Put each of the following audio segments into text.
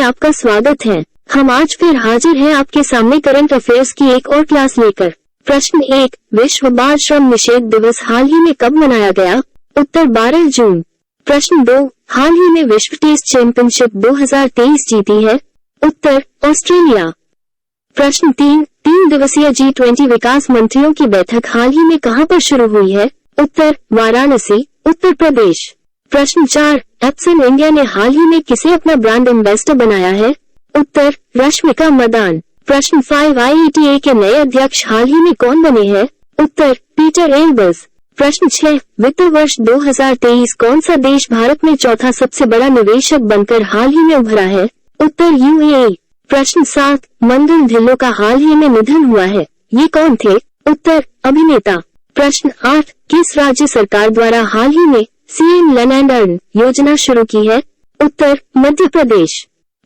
आपका स्वागत है। हम आज फिर हाजिर हैं आपके सामने करंट अफेयर्स की एक और क्लास लेकर। प्रश्न 1, विश्व बाल श्रम निषेध दिवस हाल ही में कब मनाया गया? उत्तर 12 जून। प्रश्न 2, हाल ही में विश्व टेस्ट चैंपियनशिप 2023 जीती है? उत्तर ऑस्ट्रेलिया। प्रश्न 3, 3 दिवसीय G20 विकास मंत्रियों की बैठक हाल ही में कहां पर शुरू हुई है? उत्तर वाराणसी, उत्तर प्रदेश। प्रश्न 4, एप्सन इंडिया ने हाल ही में किसे अपना ब्रांड एम्बेसडर बनाया है? उत्तर रश्मिका मदान। प्रश्न 5, IATA के नए अध्यक्ष हाल ही में कौन बने हैं? उत्तर पीटर एल्बर्स। प्रश्न 6, वित्त वर्ष 2023 कौन सा देश भारत में चौथा सबसे बड़ा निवेशक बनकर हाल ही में उभरा है? उत्तर UAE। प्रश्न 7, मंगल ढिल्लों का हाल ही में निधन हुआ है, ये कौन थे? उत्तर अभिनेता। प्रश्न 8, किस राज्य सरकार द्वारा हाल ही में CM लर्न एंड अर्न योजना शुरू की है? उत्तर मध्य प्रदेश।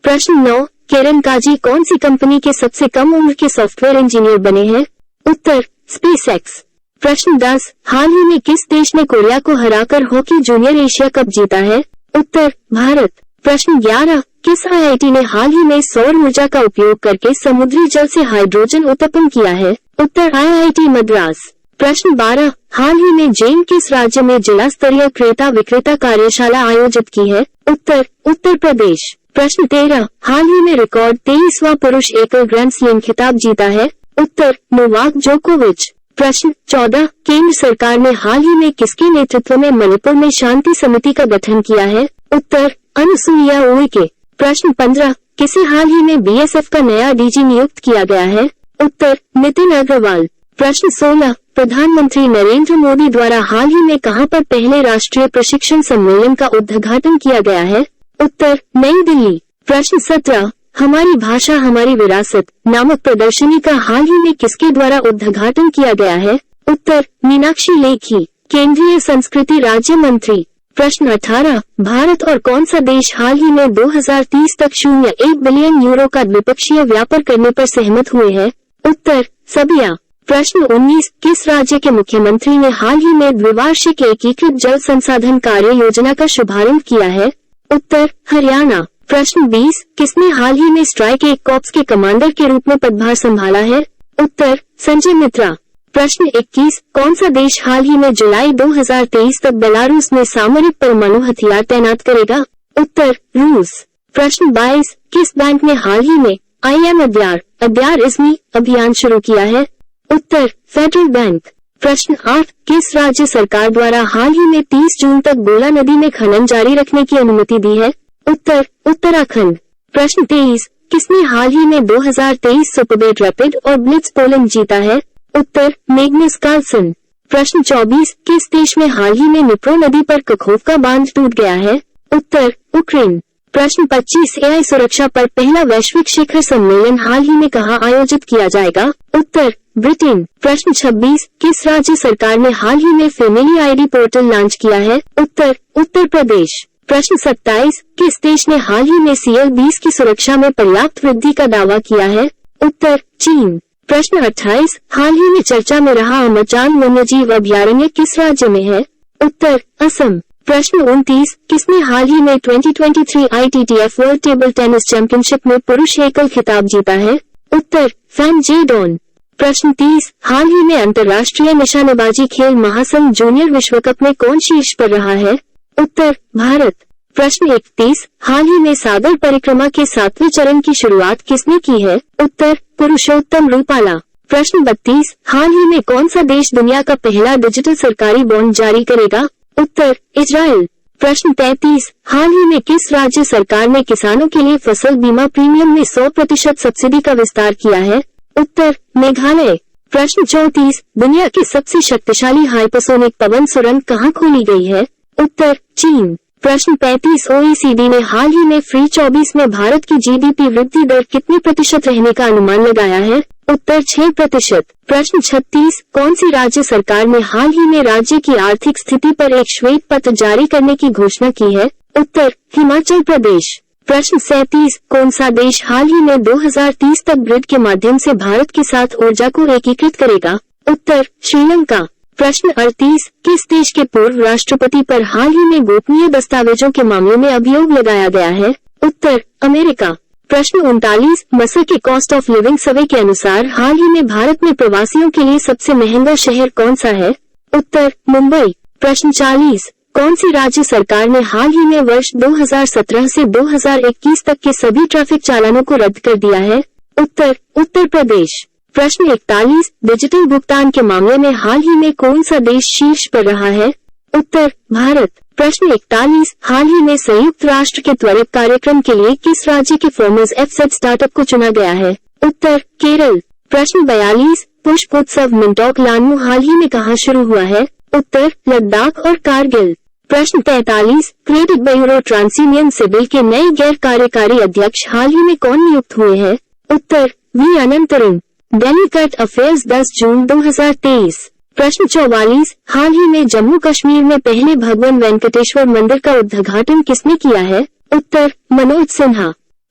प्रश्न 9, किरण काजी कौन सी कंपनी के सबसे कम उम्र के सॉफ्टवेयर इंजीनियर बने हैं? उत्तर स्पेसएक्स। प्रश्न 10, हाल ही में किस देश ने कोरिया को हराकर हॉकी जूनियर एशिया कप जीता है? उत्तर भारत। प्रश्न 11, किस IIT ने हाल ही में सौर ऊर्जा का उपयोग करके समुद्री जल से हाइड्रोजन उत्पन्न किया है? उत्तर IIT मद्रास। प्रश्न 12, हाल ही में जैन किस राज्य में जिला स्तरीय क्रेता विक्रेता कार्यशाला आयोजित की है? उत्तर उत्तर प्रदेश। प्रश्न 13, हाल ही में रिकॉर्ड 23वां पुरुष एकल ग्रैंड स्लैम खिताब जीता है? उत्तर नोवाक जोकोविच। प्रश्न 14, केंद्र सरकार ने हाल ही में किसके नेतृत्व में मणिपुर में शांति समिति का गठन किया है? उत्तर अनुसुईया उइके। प्रश्न 15, किसे हाल ही में BSF का नया DG नियुक्त किया गया है? उत्तर नितिन अग्रवाल। प्रश्न 16, प्रधानमंत्री नरेंद्र मोदी द्वारा हाल ही में कहां पर पहले राष्ट्रीय प्रशिक्षण सम्मेलन का उद्घाटन किया गया है? उत्तर नई दिल्ली। प्रश्न 17, हमारी भाषा हमारी विरासत नामक प्रदर्शनी का हाल ही में किसके द्वारा उद्घाटन किया गया है? उत्तर मीनाक्षी लेखी, केंद्रीय संस्कृति राज्य मंत्री। प्रश्न 18, भारत और कौन सा देश हाल ही में 2030 तक 0.1 बिलियन यूरो का द्विपक्षीय व्यापार करने पर सहमत हुए हैं? उत्तर सर्बिया। प्रश्न 19, किस राज्य के मुख्यमंत्री ने हाल ही में द्विवार्षिक एकीकृत जल संसाधन कार्य योजना का शुभारंभ किया है? उत्तर हरियाणा। प्रश्न 20, किसने हाल ही में स्ट्राइक एक कॉर्प्स के कमांडर के रूप में पदभार संभाला है? उत्तर संजय मित्रा। प्रश्न 21, कौन सा देश हाल ही में जुलाई 2023 तक बेलारूस में सामरिक परमाणु हथियार तैनात करेगा? उत्तर रूस। प्रश्न 22, किस बैंक ने हाल ही में I am अद्यार इस्मी अभियान शुरू किया है? उत्तर फेडरल बैंक। प्रश्न 8, किस राज्य सरकार द्वारा हाल ही में 30 जून तक गोला नदी में खनन जारी रखने की अनुमति दी है? उत्तर उत्तराखंड। प्रश्न 23, किसने हाल ही में 2023 सुपरबेट रैपिड और ब्लिट्ज पोलैंड जीता है? उत्तर मैग्नस कार्लसन। प्रश्न 24, किस देश में हाल ही में निप्रो नदी पर कखोवका बांध टूट गया है? उत्तर यूक्रेन। प्रश्न 25, AI सुरक्षा पर पहला वैश्विक शिखर सम्मेलन हाल ही में कहां आयोजित किया जाएगा? उत्तर ब्रिटेन। प्रश्न 26, किस राज्य सरकार ने हाल ही में फैमिली ID पोर्टल लॉन्च किया है? उत्तर उत्तर प्रदेश। प्रश्न 27, किस देश ने हाल ही में CL-20 की सुरक्षा में पर्याप्त वृद्धि का दावा किया है? उत्तर चीन। प्रश्न 28, हाल ही में चर्चा में रहा अमरचांद वन्यजीव अभयारण्य किस राज्य में है? उत्तर असम। प्रश्न 29, किसने हाल ही में 2023 ITTF world table tennis championship में पुरुष एकल खिताब जीता है? उत्तर फैन जेडॉन। प्रश्न 30, हाल ही में अंतर्राष्ट्रीय निशानेबाजी खेल महासंघ जूनियर विश्व कप में कौन शीर्ष पर रहा है? उत्तर भारत। प्रश्न 31, हाल ही में सागर परिक्रमा के 7वें चरण की शुरुआत किसने की है? उत्तर पुरुषोत्तम रूपाला। प्रश्न 32, हाल ही में कौन सा देश दुनिया का पहला डिजिटल सरकारी बॉन्ड जारी करेगा? उत्तर इजराइल। प्रश्न 33, हाल ही में किस राज्य सरकार ने किसानों के लिए फसल बीमा प्रीमियम में 100% सब्सिडी का विस्तार किया है? उत्तर मेघालय। प्रश्न 34, दुनिया की सबसे शक्तिशाली हाइपरसोनिक पवन सुरंग कहां खोली गई है? उत्तर चीन। प्रश्न 35, OECD ने हाल ही में फ्री 24 में भारत की GDP वृद्धि दर कितने प्रतिशत रहने का अनुमान लगाया है? उत्तर 6%। प्रश्न 36, कौन सी राज्य सरकार ने हाल ही में राज्य की आर्थिक स्थिति पर एक श्वेत पत्र जारी करने की घोषणा की है? उत्तर हिमाचल प्रदेश। प्रश्न 37, कौन सा देश हाल ही में 2030 तक ग्रिड के माध्यम से भारत के साथ ऊर्जा को एकीकृत करेगा? उत्तर श्रीलंका। प्रश्न 38, किस देश के पूर्व राष्ट्रपति पर हाल ही में गोपनीय दस्तावेजों के मामले में अभियोग लगाया गया है? उत्तर अमेरिका। प्रश्न 39, मसर के कॉस्ट ऑफ लिविंग सर्वे के अनुसार हाल ही में भारत में प्रवासियों के लिए सबसे महंगा शहर कौन सा है? उत्तर मुंबई। प्रश्न 40, कौन सी राज्य सरकार ने हाल ही में वर्ष 2017 से 2021 तक के सभी ट्रैफिक चालानों को रद्द कर दिया है? उत्तर उत्तर प्रदेश। प्रश्न 41, डिजिटल भुगतान के मामले में हाल ही में कौन सा देश शीर्ष पर रहा है? उत्तर भारत। प्रश्न 41, हाल ही में संयुक्त राष्ट्र के त्वरित कार्यक्रम के लिए किस राज्य के फॉर्मर्स एफसेट स्टार्टअप को चुना गया है? उत्तर केरल। प्रश्न 42, पुष्प उत्सव मिंटॉक लानमू हाल ही में कहाँ शुरू हुआ है? उत्तर लद्दाख और कारगिल। प्रश्न 43, क्रेडिट ब्यूरो ट्रांसयूनियन सिबिल के नए गैर कार्यकारी अध्यक्ष हाल ही में कौन नियुक्त हुए हैं? उत्तर वी अनंतरन। दिल्ली करंट अफेयर्स 10 जून 2023। प्रश्न 44, हाल ही में जम्मू कश्मीर में पहले भगवान वेंकटेश्वर मंदिर का उद्घाटन किसने किया है? उत्तर मनोज सिन्हा।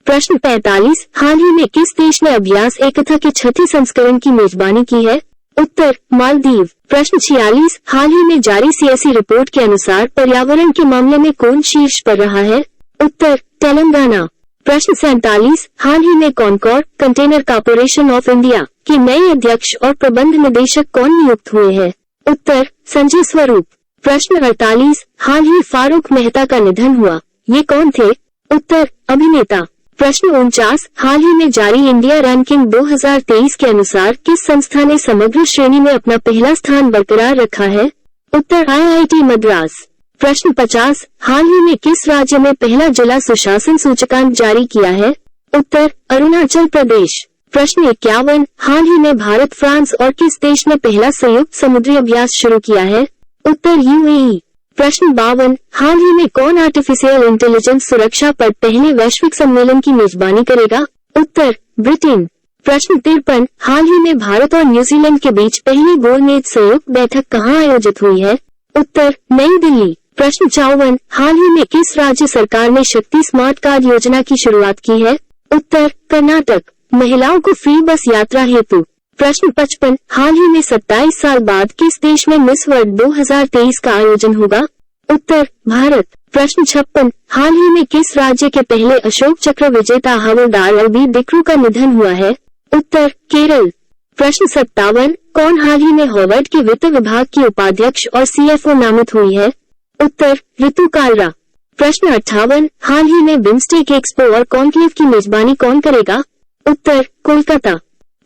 प्रश्न 45, हाल ही में किस देश ने अभ्यास एकता के छठे संस्करण की मेजबानी की है? उत्तर मालदीव। प्रश्न 46, हाल ही में जारी सीएसई रिपोर्ट के अनुसार पर्यावरण के मामले में कौन शीर्ष पर रहा है? उत्तर तेलंगाना। प्रश्न 47, हाल ही में Concord container corporation of India के नए अध्यक्ष और प्रबंध निदेशक कौन नियुक्त हुए हैं? उत्तर संजय स्वरूप। प्रश्न 48, हाल ही फारूक मेहता का निधन हुआ, ये कौन थे? उत्तर अभिनेता। प्रश्न 49, हाल ही में जारी इंडिया रैंकिंग 2023 के अनुसार किस संस्था ने समग्र श्रेणी में अपना पहला स्थान बरकरार रखा है? उत्तर IIT मद्रास। प्रश्न 50, हाल ही में किस राज्य में पहला जिला सुशासन सूचकांक जारी किया है? उत्तर अरुणाचल प्रदेश। प्रश्न 51, हाल ही में भारत फ्रांस और किस देश ने पहला संयुक्त समुद्री अभ्यास शुरू किया है? उत्तर UAE। प्रश्न 52, हाल ही में कौन आर्टिफिशियल इंटेलिजेंस सुरक्षा पर पहले वैश्विक सम्मेलन की मेजबानी करेगा? उत्तर ब्रिटेन। प्रश्न 53, हाल ही में भारत और न्यूजीलैंड के बीच पहली गोलमेज संयुक्त बैठक कहाँ आयोजित हुई है? उत्तर नई दिल्ली। प्रश्न 54, हाल ही में किस राज्य सरकार ने शक्ति स्मार्ट कार्ड योजना की शुरुआत की है? उत्तर कर्नाटक। महिलाओं को फ्री बस यात्रा हेतु। प्रश्न 55, हाल ही में 27 साल बाद किस देश में मिस वर्ल्ड 2023 का आयोजन होगा? उत्तर भारत। प्रश्न 56, हाल ही में किस राज्य के पहले अशोक चक्र विजेता हवलदार LB डिक्रू का निधन हुआ है? उत्तर केरल। प्रश्न 57, कौन हाल ही में हार्वर्ड के वित्त विभाग की उपाध्यक्ष और CFO नामित हुई है? उत्तर ऋतु कालरा। प्रश्न 58, हाल ही में बिम्स्टेक एक्सपो और कॉन्क्लेव की मेजबानी कौन करेगा? उत्तर कोलकाता।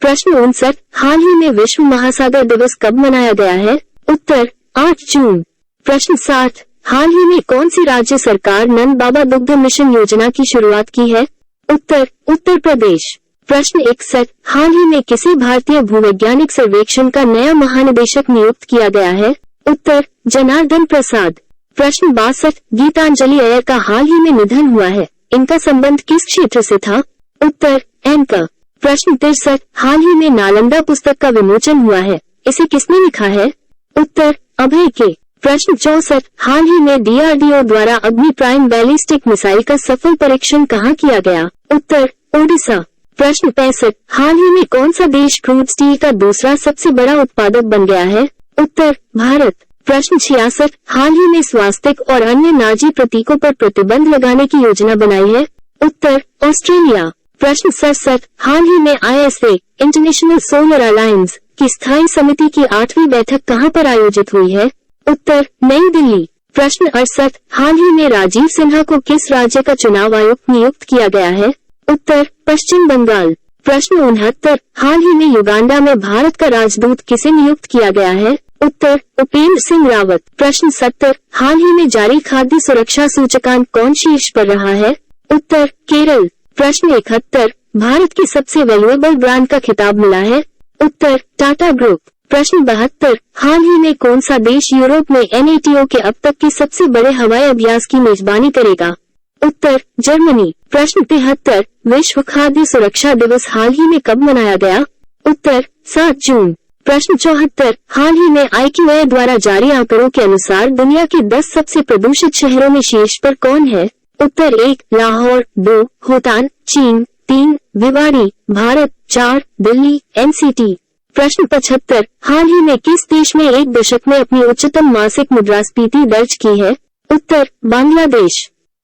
प्रश्न 59, हाल ही में विश्व महासागर दिवस कब मनाया गया है? उत्तर 8 जून। प्रश्न 60, हाल ही में कौन सी राज्य सरकार नंद बाबा दुग्ध मिशन योजना की शुरुआत की है? उत्तर उत्तर प्रदेश। प्रश्न 61, हाल ही में किसी भारतीय भूवैज्ञानिक सर्वेक्षण का नया महानिदेशक नियुक्त किया गया है? उत्तर जनार्दन प्रसाद। प्रश्न 62, गीतांजलि अय्यर का हाल ही में निधन हुआ है, इनका संबंध किस क्षेत्र से था? उत्तर एंकर। प्रश्न 63, हाल ही में नालंदा पुस्तक का विमोचन हुआ है, इसे किसने लिखा है? उत्तर अभय के। प्रश्न 64, हाल ही में DRDO द्वारा अग्नि प्राइम बैलिस्टिक मिसाइल का सफल परीक्षण कहाँ किया गया? उत्तर ओडिशा। प्रश्न 65, हाल ही में कौन सा देश क्रूड स्टील का दूसरा सबसे बड़ा उत्पादक बन गया है? उत्तर भारत। प्रश्न 66, हाल ही में स्वास्तिक और अन्य नाजी प्रतीकों पर प्रतिबंध लगाने की योजना बनाई है? उत्तर ऑस्ट्रेलिया। प्रश्न 67, हाल ही में ISA इंटरनेशनल सोलर अलायंस की स्थायी समिति की 8वीं बैठक कहाँ पर आयोजित हुई है? उत्तर नई दिल्ली। प्रश्न 68, हाल ही में राजीव सिन्हा को किस राज्य का चुनाव आयुक्त नियुक्त किया गया है? उत्तर पश्चिम बंगाल। प्रश्न 69, हाल ही में युगांडा में भारत का राजदूत किसे नियुक्त किया गया है? उत्तर उपेंद्र सिंह रावत। प्रश्न 70, हाल ही में जारी खाद्य सुरक्षा सूचकांक कौन शीर्ष पर रहा है? उत्तर केरल। प्रश्न 71, भारत की सबसे वैल्यूएबल ब्रांड का खिताब मिला है? उत्तर टाटा ग्रुप। प्रश्न 72, हाल ही में कौन सा देश यूरोप में NATO के अब तक के सबसे बड़े हवाई अभ्यास की मेजबानी करेगा? उत्तर जर्मनी। प्रश्न 73, विश्व खाद्य सुरक्षा दिवस हाल ही में कब मनाया गया? उत्तर 7 जून। प्रश्न 74, हाल ही में IQAir द्वारा जारी आंकड़ों के अनुसार दुनिया के 10 सबसे प्रदूषित शहरों में शीर्ष पर कौन है? उत्तर 1 लाहौर, 2 होटान चीन, 3 भिवाड़ी भारत, 4 दिल्ली NCT। प्रश्न 75, हाल ही में किस देश में एक दशक में अपनी उच्चतम मासिक मुद्रास्फीति दर्ज की है? उत्तर बांग्लादेश।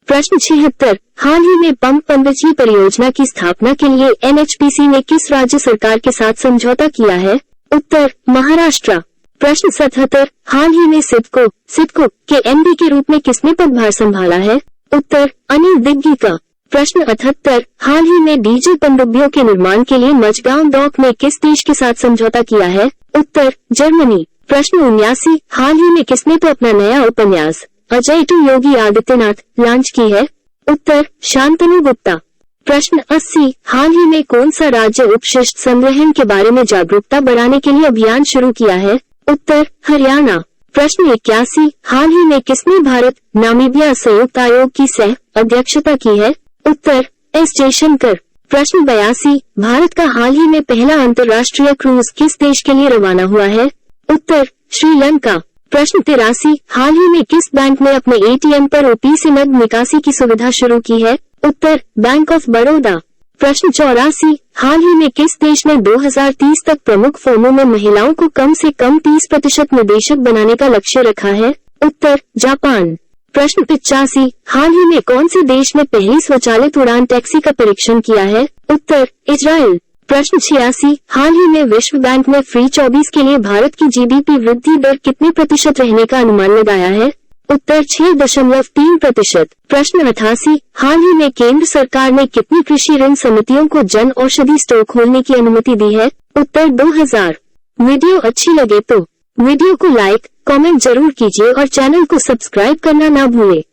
प्रश्न 76, हाल ही में पंप पनबिजली परियोजना की स्थापना के लिए NHPC ने किस राज्य सरकार के साथ समझौता किया है? उत्तर, महाराष्ट्र। प्रश्न 77, हाल ही में सिडको के MD के रूप में किसने पदभार संभाला है? उत्तर, अनिल दिग्गी का। प्रश्न 78, हाल ही में डीजल पनडुब्बियों के निर्माण के लिए मझगांव डॉक ने किस देश के साथ समझौता किया है? उत्तर, जर्मनी। प्रश्न 79, हाल ही में किसने तो अपना नया उपन्यास अजय टू योगी आदित्यनाथ लॉन्च की है? उत्तर, शांतनु गुप्ता। प्रश्न 80, हाल ही में कौन सा राज्य उपशिष्ट संग्रहण के बारे में जागरूकता बढ़ाने के लिए अभियान शुरू किया है? उत्तर, हरियाणा। प्रश्न 81, हाल ही में किसने भारत नामीबिया संयुक्त आयोग की सह अध्यक्षता की है? उत्तर, एस जयशंकर। प्रश्न 82, भारत का हाल ही में पहला अंतर्राष्ट्रीय क्रूज किस देश के लिए रवाना हुआ है? उत्तर, श्रीलंका। प्रश्न 83, हाल ही में किस बैंक ने अपने ATM पर OP से नकद निकासी की सुविधा शुरू की है? उत्तर, बैंक ऑफ बड़ौदा। प्रश्न 84, हाल ही में किस देश ने 2030 तक प्रमुख फर्मों में महिलाओं को कम से कम 30% निदेशक बनाने का लक्ष्य रखा है? उत्तर, जापान। प्रश्न 85, हाल ही में कौन से देश ने पहली स्वचालित उड़ान टैक्सी का परीक्षण किया है? उत्तर, इजराइल। प्रश्न 86, हाल ही में विश्व बैंक ने फ्री 24 के लिए भारत की GDP वृद्धि दर कितने प्रतिशत रहने का अनुमान लगाया है? उत्तर, 6.3%। प्रश्न 88, हाल ही में केंद्र सरकार ने कितनी कृषि ऋण समितियों को जन औषधि स्टोर खोलने की अनुमति दी है? उत्तर, 2000। वीडियो अच्छी लगे तो वीडियो को लाइक, कमेंट जरूर कीजिए और चैनल को सब्सक्राइब करना ना भूलें।